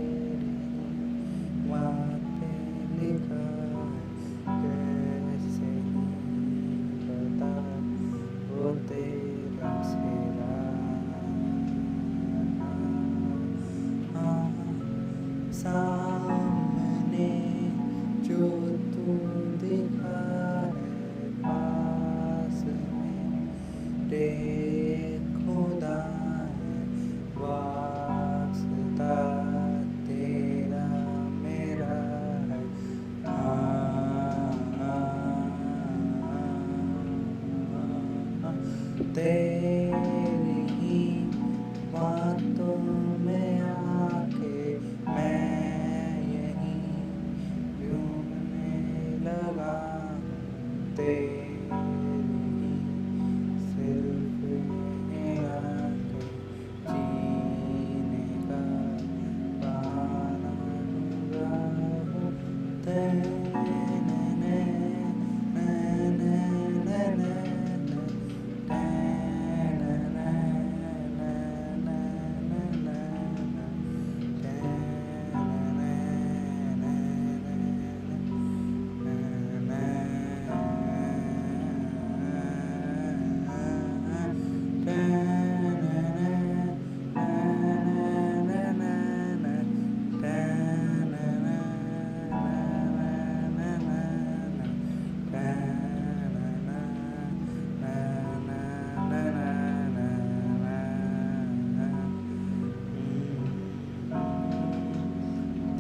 वहाँ पे लिखा है कैसे ही बता वो तेरा तेरी ही बातों में आके मैं यहीं झूमने लगा तेरी ही सिर्फ निगाह के जीने का बहाना हुआ हूँ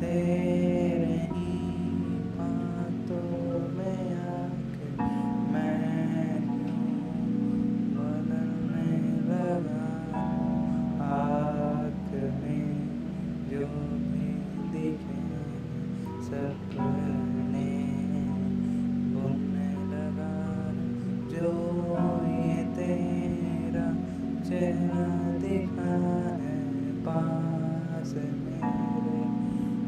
तेरे ही बातों में आके मैं यूं बदलने लगा आँख में जो भी दिखे सपने बुनने लगा जो ये तेरा चेहरा दिखा है पास मेरे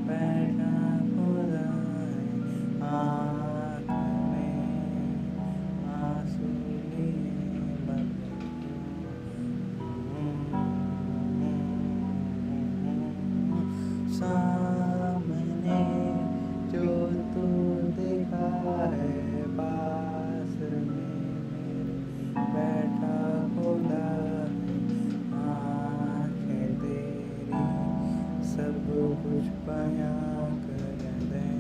बैठा खुदा है आँख में आंसू लिए सामने जो तू देखा है पास में मेरे बैठा खुदा है आँखें तेरी सब कुछ बयां कर दें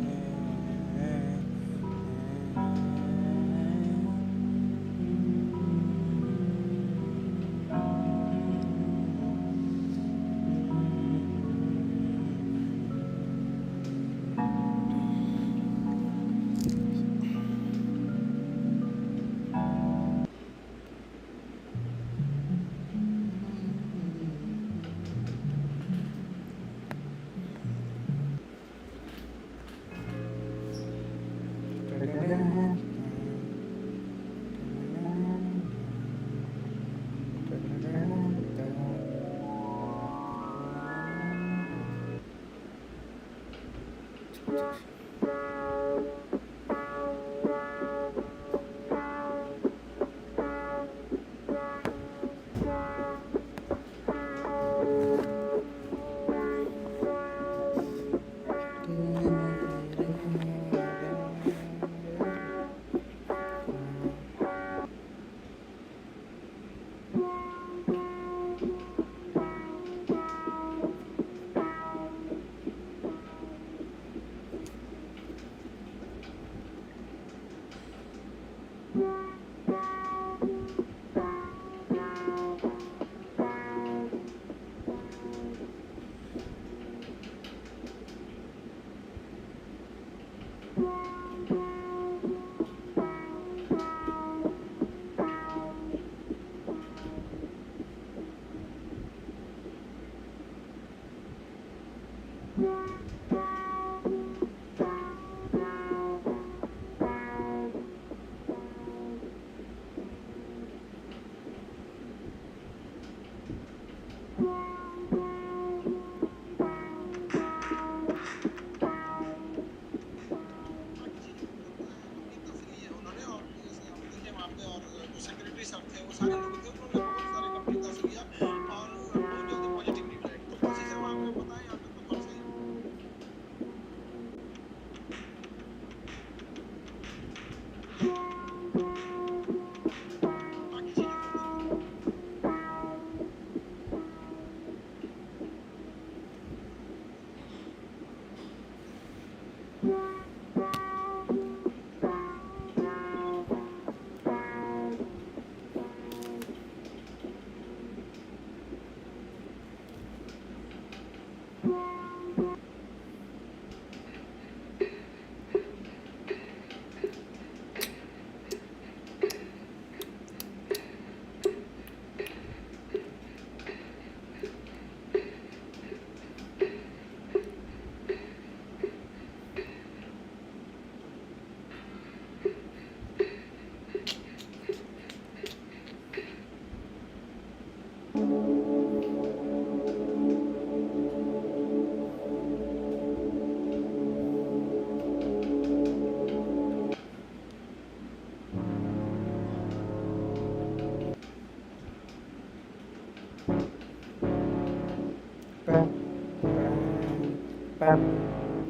pa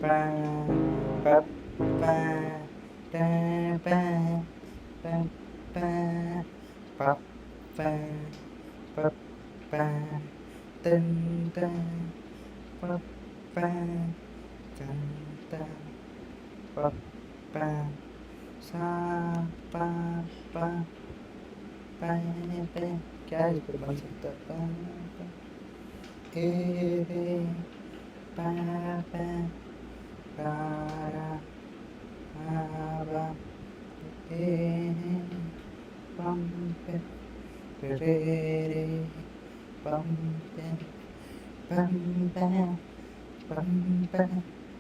pa pa pa da pa pa pa pa pa pa pa dun da pa pa da da pa pa sa pa pa pa pa क्या है इसको बन सकता है पा पा ए रे पा पा पा रा आ बा ए पम पे रे रे पम पे पम पे पम पे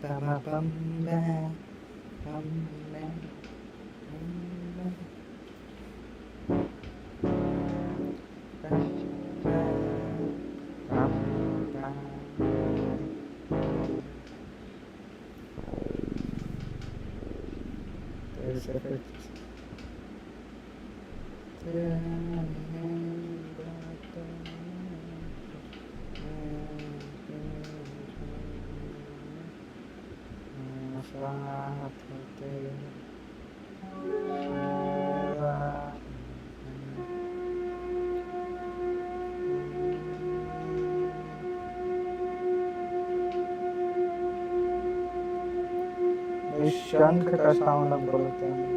पम पम पे पम पे There's effects. शंख का साउंड हम बोलते हैं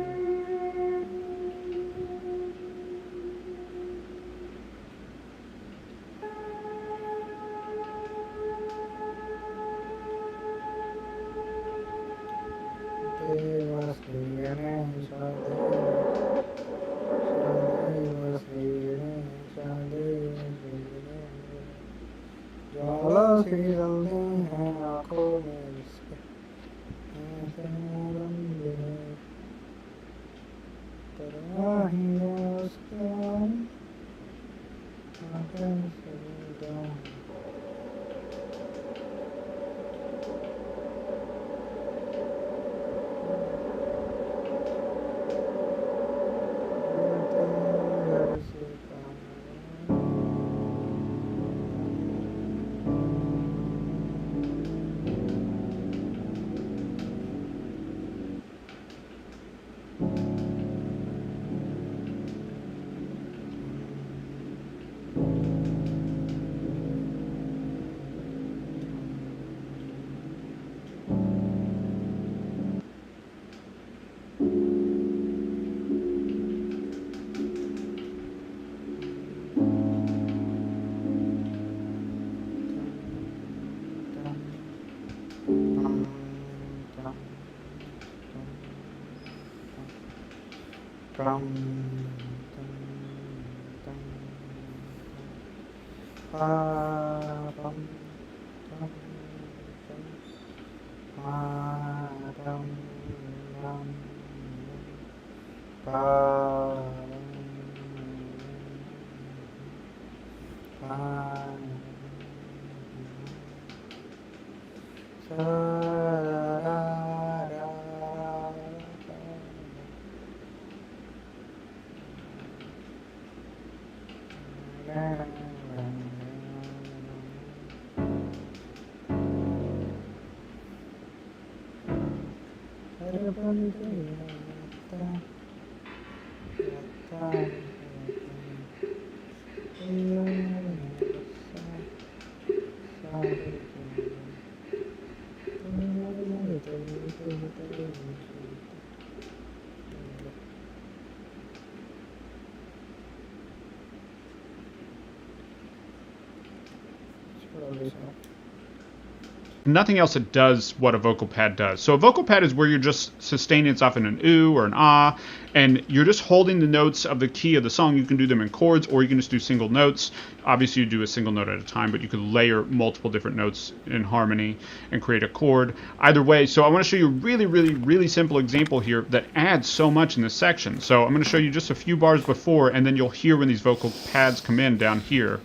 Nothing else that does what a vocal pad does. So a vocal pad is where you're just sustaining. It's often an ooh or an ah, and you're just holding the notes of the key of the song. You can do them in chords, or you can just do single notes. Obviously, you do a single note at a time, but you could layer multiple different notes in harmony and create a chord. Either way, so I want to show you a really simple example here that adds so much in this section. So I'm going to show you just a few bars before, and then you'll hear when these vocal pads come in down here.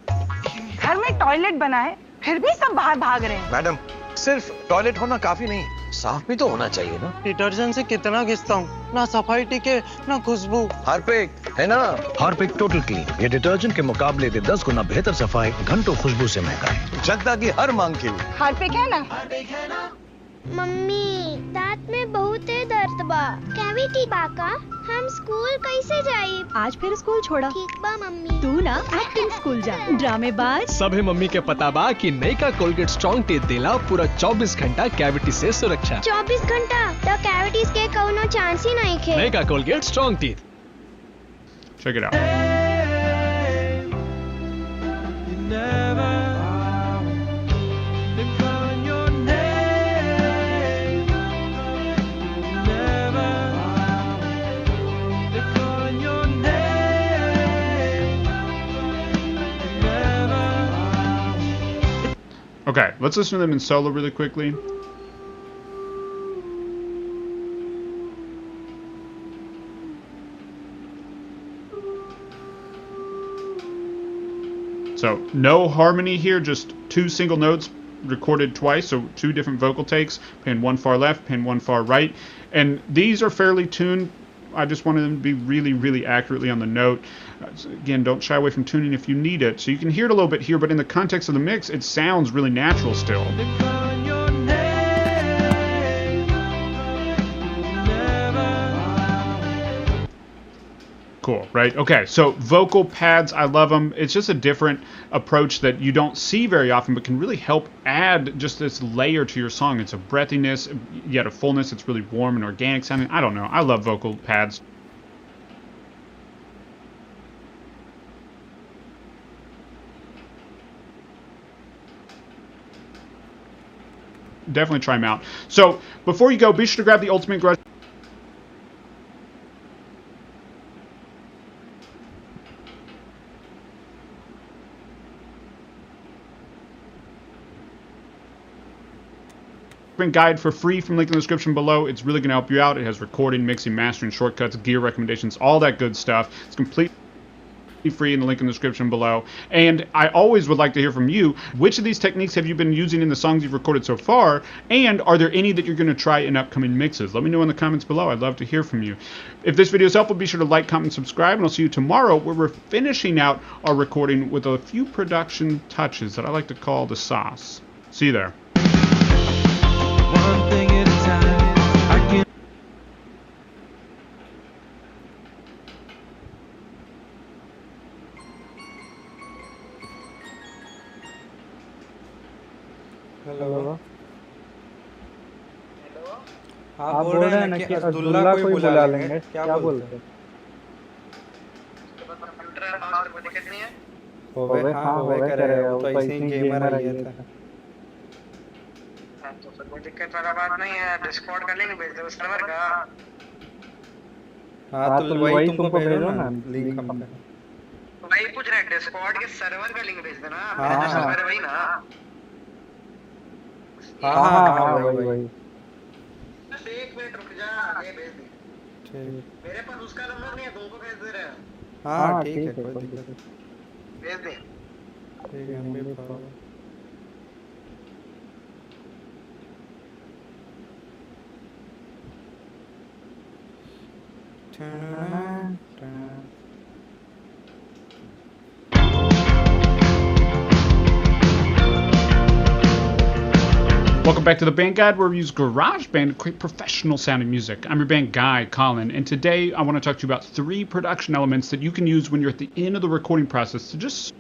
घर में toilet बना है, फिर भी सब बाहर भाग रहे हैं। मैडम, सिर्फ टॉयलेट होना काफी नहीं, साफ भी तो होना चाहिए ना। डिटर्जेंट से कितना घिसता हूँ, ना सफाई टिके ना खुशबू। हार्पिक है ना। हार्पिक टोटल क्लीन, ये डिटर्जेंट के मुकाबले दे 10 गुना बेहतर सफाई, घंटों खुशबू से महका है। जनता की हर मांग के लिए हार्पिक है ना। मम्मी दांत में बहुत दर्द बा, कैविटी बा का। हम स्कूल कैसे जाई? आज फिर स्कूल छोड़ा। ठीक बा मम्मी। तू ना एक्टिंग स्कूल जा, ड्रामेबाज। सभी मम्मी के पता बा कि नई का कोलगेट स्ट्रॉन्ग टीथ देला पूरा 24 घंटा कैविटी से सुरक्षा। 24 घंटा तो कैविटीज के कौनो चांस ही नहीं खे। नई का Colgate strong teeth. Check it out. Okay, let's listen to them in solo really quickly. So, no harmony here, just two single notes recorded twice, so two different vocal takes, pan one far left, pan one far right. And these are fairly tuned. I just wanted them to be really, really accurately on the note. So again, don't shy away from tuning if you need it. So you can hear it a little bit here, but in the context of the mix, it sounds really natural still. Cool, right? Okay, so vocal pads, I love them. It's just a different approach that you don't see very often, but can really help add just this layer to your song. It's a breathiness, yet a fullness. It's really warm and organic sounding. I don't know. I love vocal pads. Definitely try them out. So before you go, be sure to grab the Ultimate Garage. Guide for free from link in the description below. It's really going to help you out. It has recording, mixing, mastering, shortcuts, gear recommendations, all that good stuff. It's completely free in the link in the description below. And I always would like to hear from you. Which of these techniques have you been using in the songs you've recorded so far? And are there any that you're going to try in upcoming mixes? Let me know in the comments below. I'd love to hear from you. If this video is helpful, be sure to like, comment, and subscribe. And I'll see you tomorrow where we're finishing out our recording with a few production touches that I like to call the sauce. See you there. One thing at a time, I can. Hello. आप बोल रहे हैं ना कि अब्दुल्ला को ही बुला लेंगे, क्या बोलते हैं? होवे, हाँ होवे कह रहे हो, तो ऐसे ही गेमर आ गया था। तो कोई दिक्कत वाला बात नहीं है, डिस्कॉर्ड का लिंक भेज दो सर्वर का। हाँ तो वही तुमको भेजो ना लिंक हम पे। वही पूछ रहे हैं, डिस्कॉर्ड के सर्वर का लिंक भेज देना। हाँ सर्वर है वही ना। हाँ वही। एक मिनट रुक जा, आगे भेज दे। ठीक। मेरे पास उसका नंबर नहीं है, तुमको भेज दे रहे हैं। हाँ ठीक है, कोई दिक्कत नहीं। भेज दे। ठीक है, हम भी follow. Welcome back to the Band Guide, where we use GarageBand to create professional sounding music. I'm your band guy, Colin, and today I want to talk to you about 3 production elements that you can use when you're at the end of the recording process to just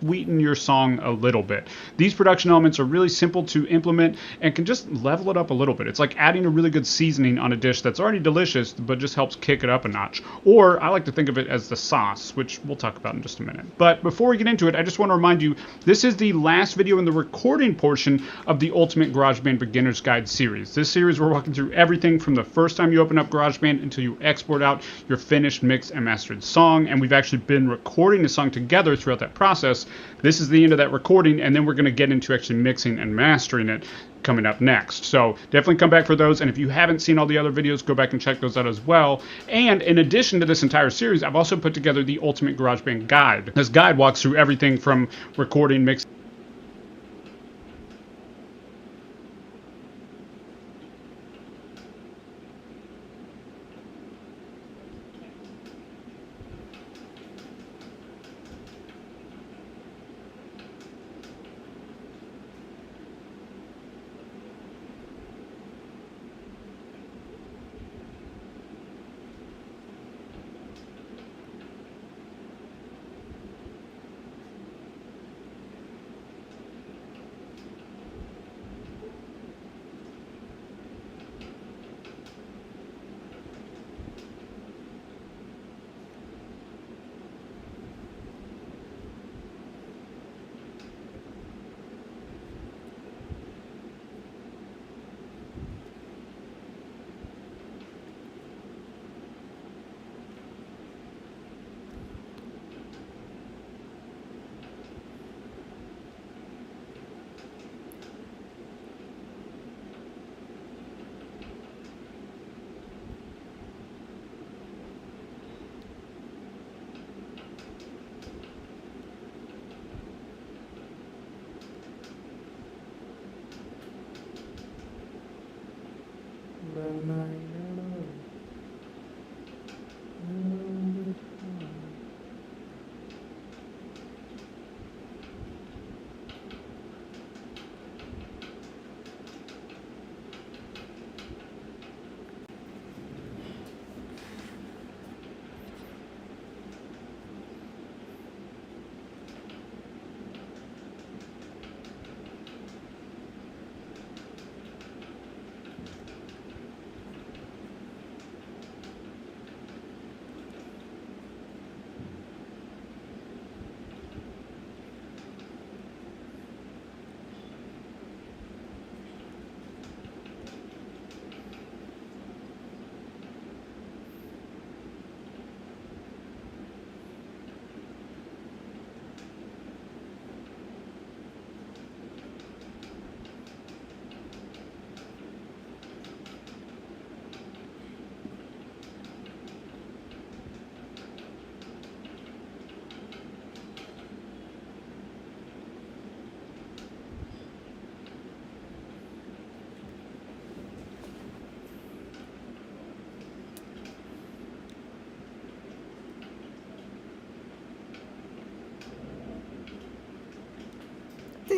sweeten your song a little bit. These production elements are really simple to implement and can just level it up a little bit. It's like adding a really good seasoning on a dish that's already delicious, but just helps kick it up a notch. Or I like to think of it as the sauce, which we'll talk about in just a minute. But before we get into it, I just want to remind you, this is the last video in the recording portion of the Ultimate GarageBand Beginner's Guide series. This series, we're walking through everything from the first time you open up GarageBand until you export out your finished mixed and mastered song, and we've actually been recording the song together throughout that process. This is the end of that recording, and then we're going to get into actually mixing and mastering it coming up next. So definitely come back for those, and if you haven't seen all the other videos, go back and check those out as well. And in addition to this entire series, I've also put together the Ultimate GarageBand Guide. This guide walks through everything from recording, mixing,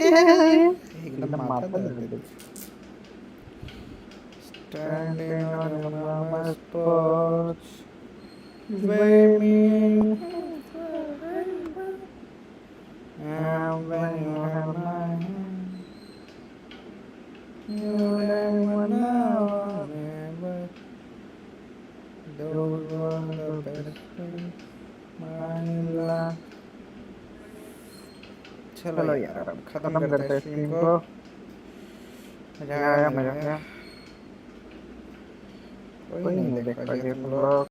एकदम माथा दर्द। Standing on your mama's porch, waving, and when you have my hand, you never know, never. Those were the best days, my life. चलो यार अब खत्म करते हैं stream को। मजा आया। कोई नहीं देख पाएगा तुम लोग।